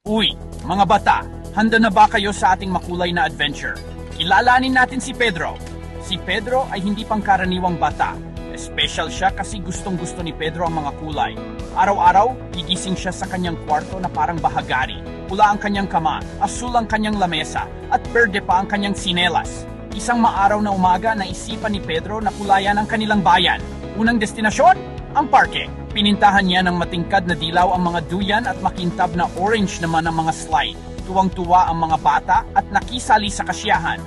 Uy, mga bata, handa na ba kayo sa ating makulay na adventure? Kilalanin natin si Pedro. Si Pedro ay hindi pangkaraniwang bata. Special siya kasi gustong-gusto ni Pedro ang mga kulay. Araw-araw, gigising siya sa kanyang kwarto na parang bahagari. Pula ang kanyang kama, asul ang kanyang lamesa, at berde pa ang kanyang sinelas. Isang maaraw na umaga, naisipan ni Pedro na kulayan ang kanilang bayan. Unang destinasyon, ang parke. Pinintahan niya ng matingkad na dilaw ang mga duyan at makintab na orange naman ang mga slide. Tuwang-tuwa ang mga bata at nakisali sa kasiyahan.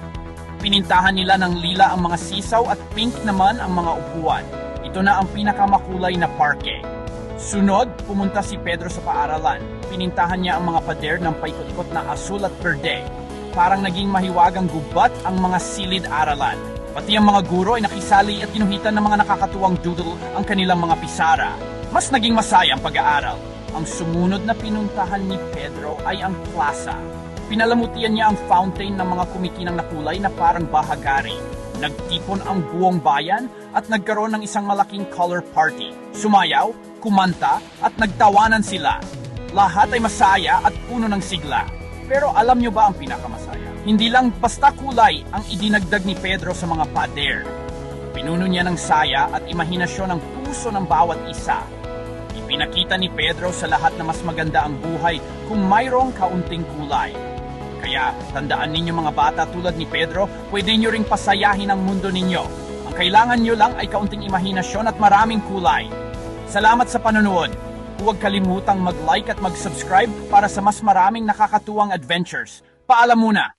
Pinintahan nila ng lila ang mga sisaw at pink naman ang mga upuan. Ito na ang pinakamakulay na parke. Sunod, pumunta si Pedro sa paaralan. Pinintahan niya ang mga pader ng paikot-ikot na asul at berde. Parang naging mahiwagang gubat ang mga silid-aralan. Pati ang mga guro ay nakisali at tinuhitan ng mga nakakatuwang doodle ang kanilang mga pisara. Mas naging masaya ang pag-aaral. Ang sumunod na pinuntahan ni Pedro ay ang plaza. Pinalamutian niya ang fountain ng mga kumikinang na kulay na parang bahagari. Nagtipon ang buong bayan at nagkaroon ng isang malaking color party. Sumayaw, kumanta at nagtawanan sila. Lahat ay masaya at puno ng sigla. Pero alam niyo ba ang pinakamasaya? Hindi lang basta kulay ang idinagdag ni Pedro sa mga pader. Pinuno niya ng saya at imahinasyon ang puso ng bawat isa. Ipinakita ni Pedro sa lahat na mas maganda ang buhay kung mayroong kaunting kulay. Kaya tandaan ninyo mga bata tulad ni Pedro, pwede nyo ring pasayahin ang mundo ninyo. Ang kailangan nyo lang ay kaunting imahinasyon at maraming kulay. Salamat sa panonood. Huwag kalimutang mag-like at mag-subscribe para sa mas maraming nakakatuwang adventures. Paalam muna!